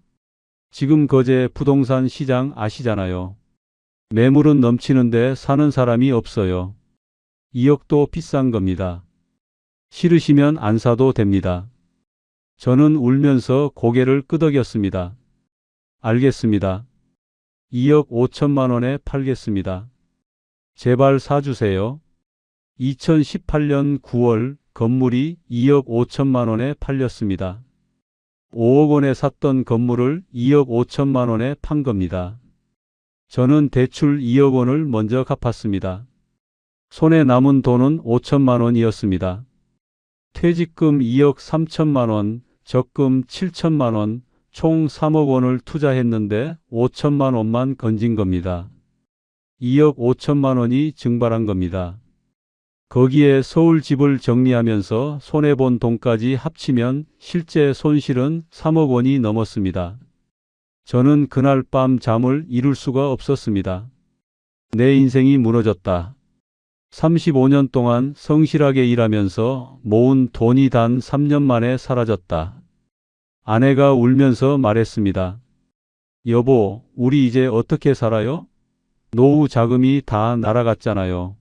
지금 거제 부동산 시장 아시잖아요. 매물은 넘치는데 사는 사람이 없어요. 2억도 비싼 겁니다. 싫으시면 안 사도 됩니다. 저는 울면서 고개를 끄덕였습니다. 알겠습니다. 2억 5천만 원에 팔겠습니다. 제발 사주세요. 2018년 9월 건물이 2억 5천만 원에 팔렸습니다. 5억 원에 샀던 건물을 2억 5천만 원에 판 겁니다. 저는 대출 2억 원을 먼저 갚았습니다. 손에 남은 돈은 5천만 원이었습니다. 퇴직금 2억 3천만 원, 적금 7천만 원, 총 3억 원을 투자했는데 5천만 원만 건진 겁니다. 2억 5천만 원이 증발한 겁니다. 거기에 서울 집을 정리하면서 손해본 돈까지 합치면 실제 손실은 3억 원이 넘었습니다. 저는 그날 밤 잠을 이룰 수가 없었습니다. 내 인생이 무너졌다. 35년 동안 성실하게 일하면서 모은 돈이 단 3년 만에 사라졌다. 아내가 울면서 말했습니다. 여보, 우리 이제 어떻게 살아요? 노후 자금이 다 날아갔잖아요.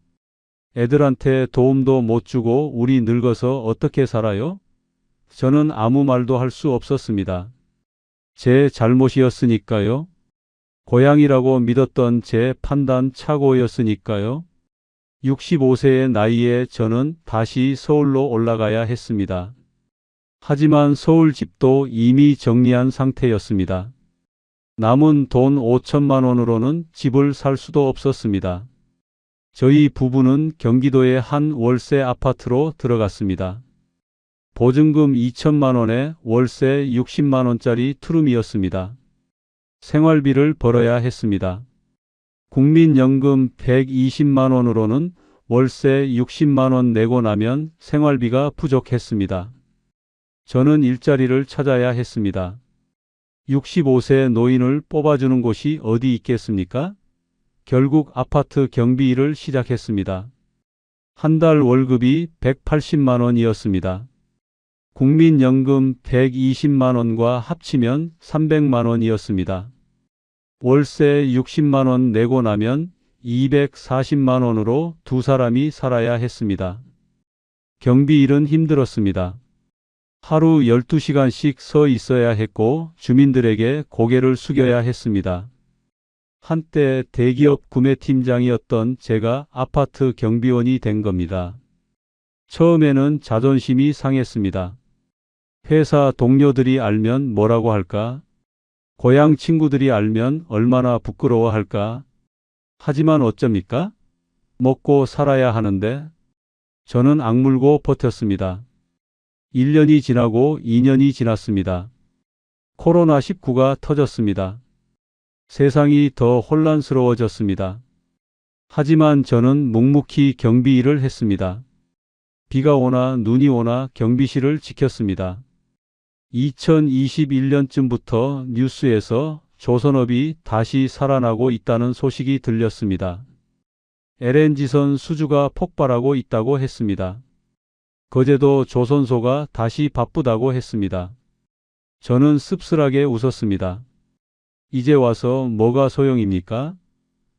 애들한테 도움도 못 주고 우리 늙어서 어떻게 살아요? 저는 아무 말도 할 수 없었습니다. 제 잘못이었으니까요. 고향이라고 믿었던 제 판단 착오였으니까요. 65세의 나이에 저는 다시 서울로 올라가야 했습니다. 하지만 서울 집도 이미 정리한 상태였습니다. 남은 돈 5천만 원으로는 집을 살 수도 없었습니다. 저희 부부는 경기도의 한 월세 아파트로 들어갔습니다. 보증금 2천만 원에 월세 60만 원짜리 투룸이었습니다. 생활비를 벌어야 했습니다. 국민연금 120만 원으로는 월세 60만 원 내고 나면 생활비가 부족했습니다. 저는 일자리를 찾아야 했습니다. 65세 노인을 뽑아주는 곳이 어디 있겠습니까? 결국 아파트 경비 일을 시작했습니다. 한 달 월급이 180만 원이었습니다. 국민연금 120만 원과 합치면 300만 원이었습니다. 월세 60만 원 내고 나면 240만 원으로 두 사람이 살아야 했습니다. 경비 일은 힘들었습니다. 하루 12시간씩 서 있어야 했고 주민들에게 고개를 숙여야 했습니다. 한때 대기업 구매팀장이었던 제가 아파트 경비원이 된 겁니다. 처음에는 자존심이 상했습니다. 회사 동료들이 알면 뭐라고 할까? 고향 친구들이 알면 얼마나 부끄러워할까? 하지만 어쩝니까? 먹고 살아야 하는데 저는 악물고 버텼습니다. 1년이 지나고 2년이 지났습니다. 코로나19가 터졌습니다. 세상이 더 혼란스러워졌습니다. 하지만 저는 묵묵히 경비 일을 했습니다. 비가 오나 눈이 오나 경비실을 지켰습니다. 2021년쯤부터 뉴스에서 조선업이 다시 살아나고 있다는 소식이 들렸습니다. LNG선 수주가 폭발하고 있다고 했습니다. 거제도 조선소가 다시 바쁘다고 했습니다. 저는 씁쓸하게 웃었습니다. 이제 와서 뭐가 소용입니까?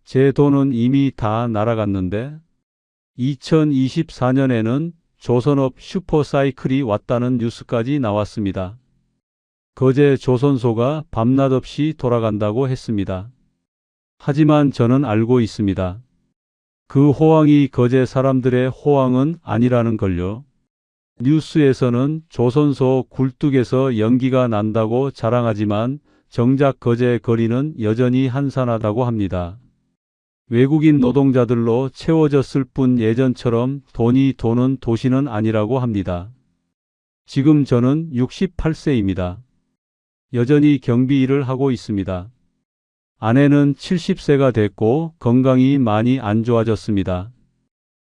제 돈은 이미 다 날아갔는데 2024년에는 조선업 슈퍼사이클이 왔다는 뉴스까지 나왔습니다. 거제 조선소가 밤낮 없이 돌아간다고 했습니다. 하지만 저는 알고 있습니다. 그 호황이 거제 사람들의 호황은 아니라는 걸요. 뉴스에서는 조선소 굴뚝에서 연기가 난다고 자랑하지만 정작 거제 거리는 여전히 한산하다고 합니다. 외국인 노동자들로 채워졌을 뿐 예전처럼 돈이 도는 도시는 아니라고 합니다. 지금 저는 68세입니다. 여전히 경비 일을 하고 있습니다. 아내는 70세가 됐고 건강이 많이 안 좋아졌습니다.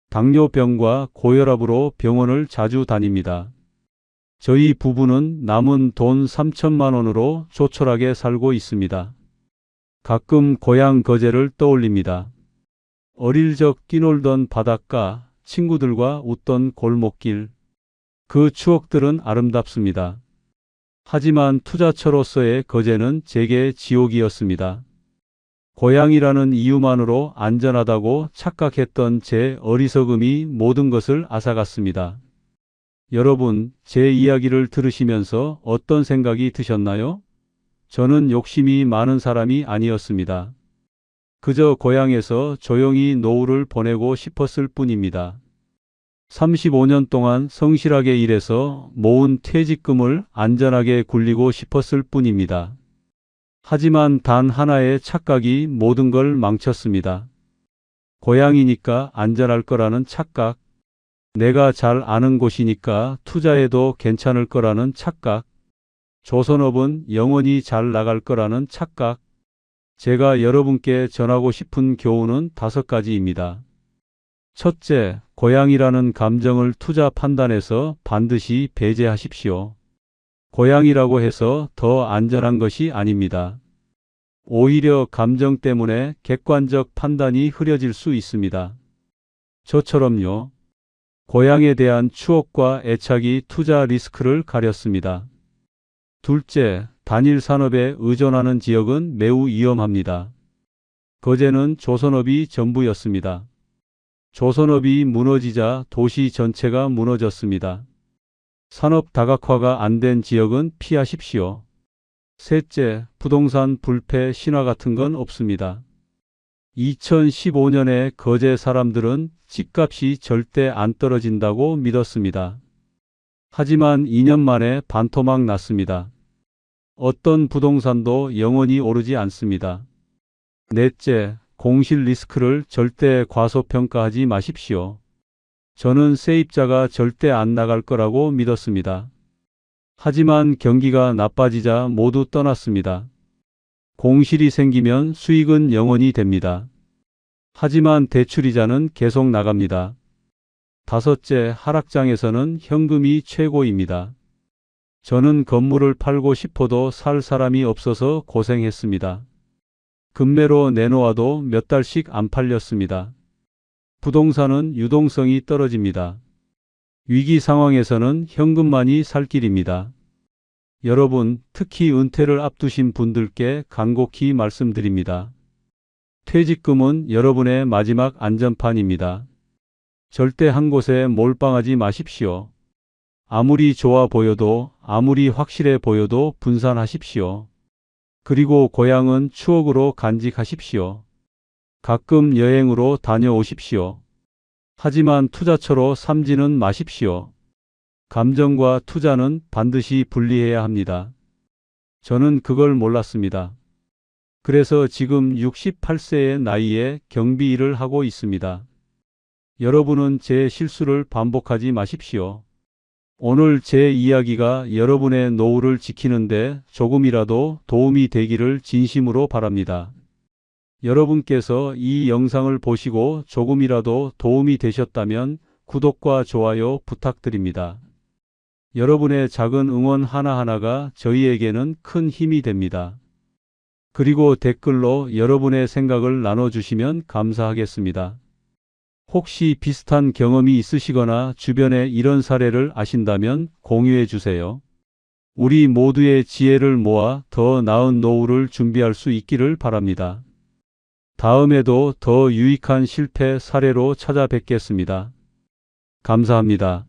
당뇨병과 고혈압으로 병원을 자주 다닙니다. 저희 부부는 남은 돈 3천만 원으로 조촐하게 살고 있습니다. 가끔 고향 거제를 떠올립니다. 어릴 적 뛰놀던 바닷가, 친구들과 웃던 골목길. 그 추억들은 아름답습니다. 하지만 투자처로서의 거제는 제게 지옥이었습니다. 고향이라는 이유만으로 안전하다고 착각했던 제 어리석음이 모든 것을 앗아갔습니다. 여러분, 제 이야기를 들으시면서 어떤 생각이 드셨나요? 저는 욕심이 많은 사람이 아니었습니다. 그저 고향에서 조용히 노후를 보내고 싶었을 뿐입니다. 35년 동안 성실하게 일해서 모은 퇴직금을 안전하게 굴리고 싶었을 뿐입니다. 하지만 단 하나의 착각이 모든 걸 망쳤습니다. 고향이니까 안전할 거라는 착각, 내가 잘 아는 곳이니까 투자해도 괜찮을 거라는 착각, 조선업은 영원히 잘 나갈 거라는 착각. 제가 여러분께 전하고 싶은 교훈은 5가지입니다. 첫째, 고향이라는 감정을 투자 판단에서 반드시 배제하십시오. 고향이라고 해서 더 안전한 것이 아닙니다. 오히려 감정 때문에 객관적 판단이 흐려질 수 있습니다. 저처럼요. 고향에 대한 추억과 애착이 투자 리스크를 가렸습니다. 둘째, 단일 산업에 의존하는 지역은 매우 위험합니다. 거제는 조선업이 전부였습니다. 조선업이 무너지자 도시 전체가 무너졌습니다. 산업 다각화가 안 된 지역은 피하십시오. 셋째, 부동산 불패 신화 같은 건 없습니다. 2015년에 거제 사람들은 집값이 절대 안 떨어진다고 믿었습니다. 하지만 2년 만에 반토막 났습니다. 어떤 부동산도 영원히 오르지 않습니다. 넷째, 공실 리스크를 절대 과소평가하지 마십시오. 저는 세입자가 절대 안 나갈 거라고 믿었습니다. 하지만 경기가 나빠지자 모두 떠났습니다. 공실이 생기면 수익은 영원히 됩니다. 하지만 대출이자는 계속 나갑니다. 다섯째, 하락장에서는 현금이 최고입니다. 저는 건물을 팔고 싶어도 살 사람이 없어서 고생했습니다. 급매로 내놓아도 몇 달씩 안 팔렸습니다. 부동산은 유동성이 떨어집니다. 위기 상황에서는 현금만이 살 길입니다. 여러분, 특히 은퇴를 앞두신 분들께 간곡히 말씀드립니다. 퇴직금은 여러분의 마지막 안전판입니다. 절대 한 곳에 몰빵하지 마십시오. 아무리 좋아 보여도, 아무리 확실해 보여도 분산하십시오. 그리고 고향은 추억으로 간직하십시오. 가끔 여행으로 다녀오십시오. 하지만 투자처로 삼지는 마십시오. 감정과 투자는 반드시 분리해야 합니다. 저는 그걸 몰랐습니다. 그래서 지금 68세의 나이에 경비 일을 하고 있습니다. 여러분은 제 실수를 반복하지 마십시오. 오늘 제 이야기가 여러분의 노후를 지키는데 조금이라도 도움이 되기를 진심으로 바랍니다. 여러분께서 이 영상을 보시고 조금이라도 도움이 되셨다면 구독과 좋아요 부탁드립니다. 여러분의 작은 응원 하나하나가 저희에게는 큰 힘이 됩니다. 그리고 댓글로 여러분의 생각을 나눠주시면 감사하겠습니다. 혹시 비슷한 경험이 있으시거나 주변에 이런 사례를 아신다면 공유해 주세요. 우리 모두의 지혜를 모아 더 나은 노후를 준비할 수 있기를 바랍니다. 다음에도 더 유익한 실패 사례로 찾아뵙겠습니다. 감사합니다.